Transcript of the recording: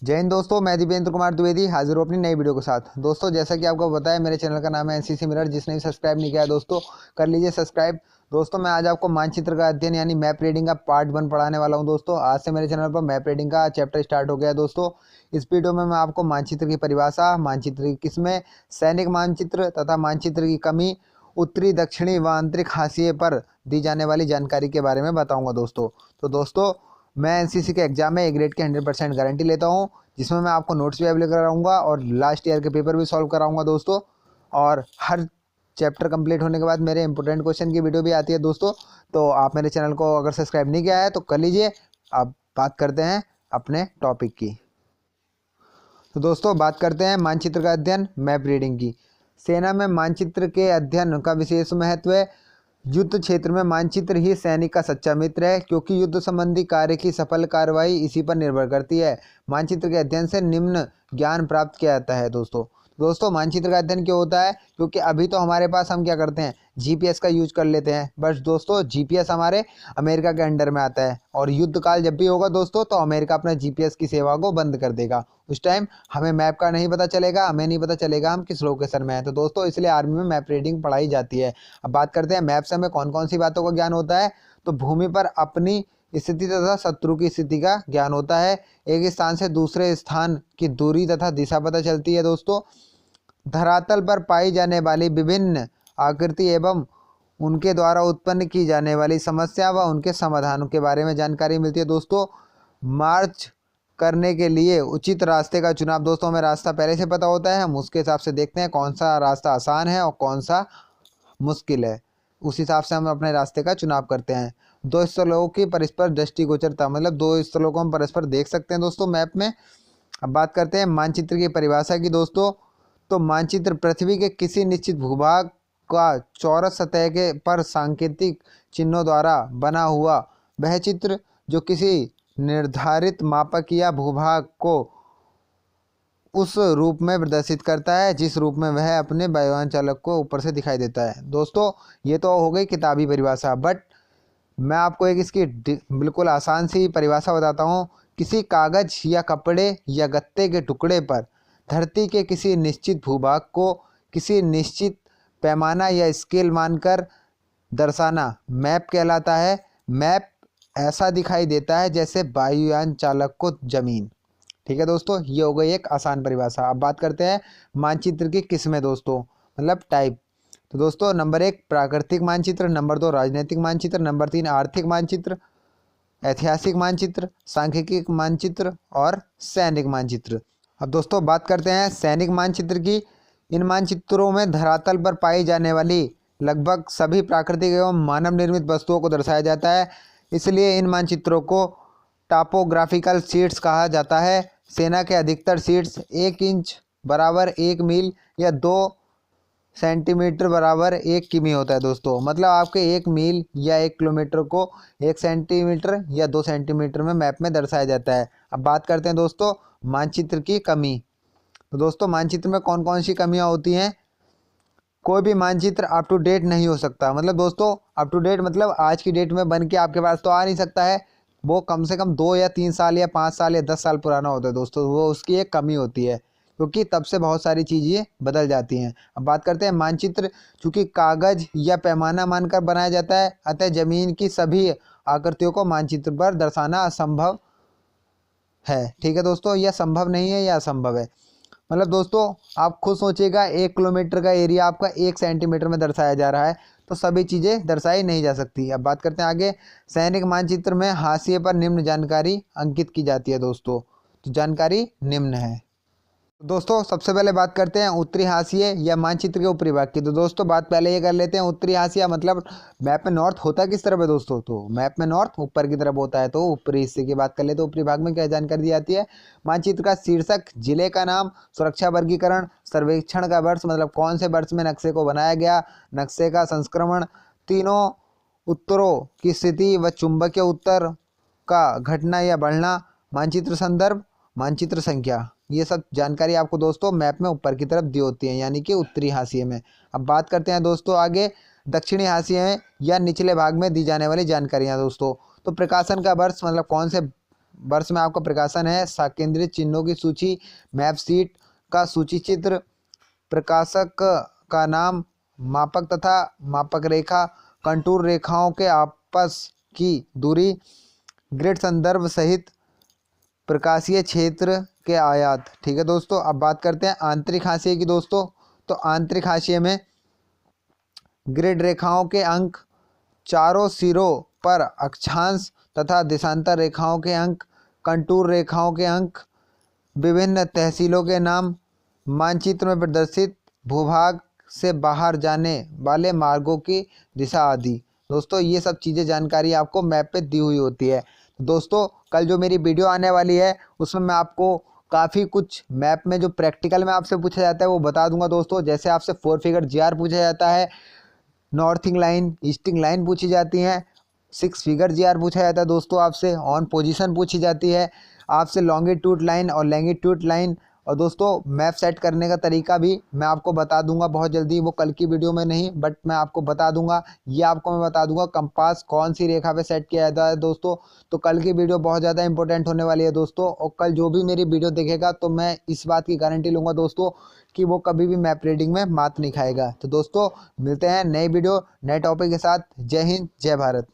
जय हिंद दोस्तों, मैं दीपेंद्र कुमार द्विवेदी हाजिर हूँ अपनी नई वीडियो के साथ। दोस्तों, जैसा कि आपको पता है, मेरे चैनल का नाम है एनसीसी मिरर। जिसने भी सब्सक्राइब नहीं किया है दोस्तों, कर लीजिए सब्सक्राइब। दोस्तों, मैं आज आपको मानचित्र का अध्ययन यानी मैप रीडिंग का पार्ट 1 पढ़ाने वाला हूं। दोस्तों, आज से मेरे चैनल पर मैप रीडिंग का चैप्टर स्टार्ट हो गया है। दोस्तों, इस वीडियो में मैं आपको मानचित्र की परिभाषा, मानचित्र की किस्में, सैनिक मानचित्र तथा मानचित्र की कमी, उत्तरी दक्षिणी व आंतरिक हाशिए पर दी जाने वाली जानकारी के बारे में बताऊंगा। दोस्तों, मैं एनसीसी के एग्जाम में ए ग्रेड की 100% गारंटी लेता हूं, जिसमें मैं आपको नोट्स भी अवेलेबल कराऊंगा और लास्ट ईयर के पेपर भी सॉल्व कराऊंगा दोस्तों। और हर चैप्टर कंप्लीट होने के बाद मेरे इंपॉर्टेंट क्वेश्चन की वीडियो भी आती है दोस्तों। तो आप मेरे चैनल को अगर सब्सक्राइब नहीं किया है तो कर लीजिए। अब बात करते हैं अपने टॉपिक की। तो दोस्तों, बात करते हैं मानचित्र का अध्ययन, मैप रीडिंग की। सेना में मानचित्र के अध्ययन का विशेष महत्व है। युद्ध क्षेत्र में मानचित्र ही सैनिक का सच्चा मित्र है, क्योंकि युद्ध संबंधी कार्य की सफल कार्रवाई इसी पर निर्भर करती है। मानचित्र के अध्ययन से निम्न ज्ञान प्राप्त किया जाता है दोस्तों, मानचित्र का अध्ययन क्यों होता है? क्योंकि अभी तो हमारे पास हम क्या करते हैं, जीपीएस का यूज कर लेते हैं। बस दोस्तों, जीपीएस हमारे अमेरिका के अंडर में आता है और युद्ध काल जब भी होगा दोस्तों, तो अमेरिका अपना जीपीएस की सेवा को बंद कर देगा। उस टाइम हमें मैप का नहीं पता चलेगा, हमें नहीं पता चलेगा हम किस लोकेशन में है। तो दोस्तों, इसलिए आर्मी में मैप रीडिंग पढ़ाई जाती है। अब बात करते हैं मैप से हमें कौन कौन सी बातों का ज्ञान होता है। तो भूमि पर अपनी स्थिति तथा शत्रु की स्थिति का ज्ञान होता है। एक स्थान से दूसरे स्थान की दूरी तथा दिशा पता चलती है दोस्तों। धरातल पर पाई जाने वाली विभिन्न आकृति एवं उनके द्वारा उत्पन्न की जाने वाली समस्या व उनके समाधानों के बारे में जानकारी मिलती है दोस्तों। मार्च करने के लिए उचित रास्ते का चुनाव, दोस्तों हमें रास्ता पहले से पता होता है, हम उसके हिसाब से देखते हैं कौन सा रास्ता आसान है और कौन सा मुश्किल है। उस हिसाब से हम अपने रास्ते का चुनाव करते हैं। दो स्थलों की परस्पर दृष्टिगोचरता, मतलब दो स्थलों को हम परस्पर देख सकते हैं दोस्तों मैप में। अब बात करते हैं मानचित्र की परिभाषा की दोस्तों। तो मानचित्र पृथ्वी के किसी निश्चित भूभाग का चौरस सतह के पर सांकेतिक चिन्हों द्वारा बना हुआ वह चित्र, जो किसी निर्धारित मापक या भूभाग को उस रूप में प्रदर्शित करता है जिस रूप में वह अपने वायुयान चालक को ऊपर से दिखाई देता है। दोस्तों, ये तो हो गई किताबी परिभाषा, बट मैं आपको एक इसकी बिल्कुल आसान सी परिभाषा बताता हूँ। किसी कागज या कपड़े या गत्ते के टुकड़े पर धरती के किसी निश्चित भूभाग को किसी निश्चित पैमाना या स्केल मानकर दर्शाना मैप कहलाता है। मैप ऐसा दिखाई देता है जैसे वायुयान चालक को जमीन। ठीक है दोस्तों, ये हो गई एक आसान परिभाषा। अब बात करते हैं मानचित्र की किस्में दोस्तों, मतलब टाइप। तो दोस्तों, नंबर 1 प्राकृतिक मानचित्र, नंबर 2 राजनीतिक मानचित्र, नंबर 3 आर्थिक मानचित्र, ऐतिहासिक मानचित्र, सांख्यिकी मानचित्र और सैनिक मानचित्र। अब दोस्तों, बात करते हैं सैनिक मानचित्र की। इन मानचित्रों में धरातल पर पाई जाने वाली लगभग सभी प्राकृतिक एवं मानव निर्मित वस्तुओं को दर्शाया जाता है। इसलिए इन मानचित्रों को टॉपोग्राफिकल शीट्स कहा जाता है। सेना के अधिकतर शीट्स 1 इंच बराबर 1 मील या 2 सेंटीमीटर बराबर 1 किमी होता है दोस्तों। मतलब आपके 1 मील या 1 किलोमीटर को 1 सेंटीमीटर या 2 सेंटीमीटर में मैप में दर्शाया जाता है। अब बात करते हैं दोस्तों मानचित्र की कमी। तो दोस्तों, मानचित्र में कौन कौन सी कमियां होती हैं? कोई भी मानचित्र अप टू डेट नहीं हो सकता। मतलब दोस्तों, अप टू डेट मतलब आज की डेट में बन के आपके पास तो आ नहीं सकता है। वो कम से कम 2 या 3 साल या 5 साल या 10 साल पुराना होता है दोस्तों। वो उसकी एक कमी होती है, क्योंकि तब से बहुत सारी चीज़ें बदल जाती हैं। अब बात करते हैं मानचित्र, चूँकि कागज या पैमाना मानकर बनाया जाता है, अतः जमीन की सभी आकृतियों को मानचित्र पर दर्शाना असंभव है। ठीक है दोस्तों, यह संभव नहीं है, यह असंभव है। मतलब दोस्तों, आप खुद सोचिएगा, 1 किलोमीटर का एरिया आपका 1 सेंटीमीटर में दर्शाया जा रहा है, तो सभी चीज़ें दर्शाई नहीं जा सकती। अब बात करते हैं आगे। सैनिक मानचित्र में हाशिए पर निम्न जानकारी अंकित की जाती है दोस्तों। तो जानकारी निम्न है दोस्तों। सबसे पहले बात करते हैं उत्तरी हाशिए या मानचित्र के ऊपरी भाग की। तो दोस्तों, बात पहले ये कर लेते हैं उत्तरी हाशिया, मतलब मैप में नॉर्थ होता किस तरफ है दोस्तों? तो मैप में नॉर्थ ऊपर की तरफ होता है। तो ऊपरी हिस्से की बात कर लेते हैं। ऊपरी भाग में क्या जानकारी दी जाती है? मानचित्र का शीर्षक, जिले का नाम, सुरक्षा वर्गीकरण, सर्वेक्षण का वर्ष, मतलब कौन से वर्ष में नक्शे को बनाया गया, नक्शे का संस्करण, तीनों उत्तरों की स्थिति व चुंबकीय उत्तर का घटना या बढ़ना, मानचित्र संदर्भ, मानचित्र संख्या। ये सब जानकारी आपको दोस्तों मैप में ऊपर की तरफ दी होती है, यानी कि उत्तरी हाशिए में। अब बात करते हैं दोस्तों आगे दक्षिणी हाशिए में या निचले भाग में दी जाने वाली जानकारियां दोस्तों। तो प्रकाशन का वर्ष, मतलब कौन से वर्ष में आपका प्रकाशन है। केंद्रित चिन्हों की सूची, मैप सीट का सूची चित्र, प्रकाशक का नाम, मापक तथा मापक रेखा, कंटूर रेखाओं के आपस की दूरी, ग्रिड संदर्भ सहित प्रकाशीय क्षेत्र के आयात। ठीक है दोस्तों, अब बात करते हैं आंतरिक हाशिए की दोस्तों। तो आंतरिक हाशिए में ग्रिड रेखाओं के अंक, चारों सिरों पर अक्षांश तथा देशांतर रेखाओं के अंक, कंटूर रेखाओं के अंक, विभिन्न तहसीलों के नाम, मानचित्र में प्रदर्शित भूभाग से बाहर जाने वाले मार्गों की दिशा आदि। दोस्तों ये सब चीज़ें जानकारी आपको मैप पे दी हुई होती है। दोस्तों कल जो मेरी वीडियो आने वाली है उसमें मैं आपको काफ़ी कुछ मैप में जो प्रैक्टिकल में आपसे पूछा जाता है वो बता दूंगा दोस्तों। जैसे आपसे 4 फिगर जीआर पूछा जाता है, नॉर्थिंग लाइन, ईस्टिंग लाइन पूछी जाती हैं, 6 फिगर जीआर पूछा जाता है दोस्तों। आपसे ऑन पोजीशन पूछी जाती है, आपसे लॉन्गिट्यूड लाइन और लैंगिट्यूड लाइन। और दोस्तों मैप सेट करने का तरीका भी मैं आपको बता दूंगा बहुत जल्दी, वो कल की वीडियो में नहीं बट मैं आपको बता दूंगा। ये आपको मैं बता दूंगा कंपास कौन सी रेखा पे सेट किया जाता है दोस्तों। तो कल की वीडियो बहुत ज़्यादा इंपॉर्टेंट होने वाली है दोस्तों। और कल जो भी मेरी वीडियो देखेगा तो मैं इस बात की गारंटी लूँगा दोस्तों कि वो कभी भी मैप रीडिंग में मात नहीं खाएगा। तो दोस्तों मिलते हैं नई वीडियो नए टॉपिक के साथ। जय हिंद, जय भारत।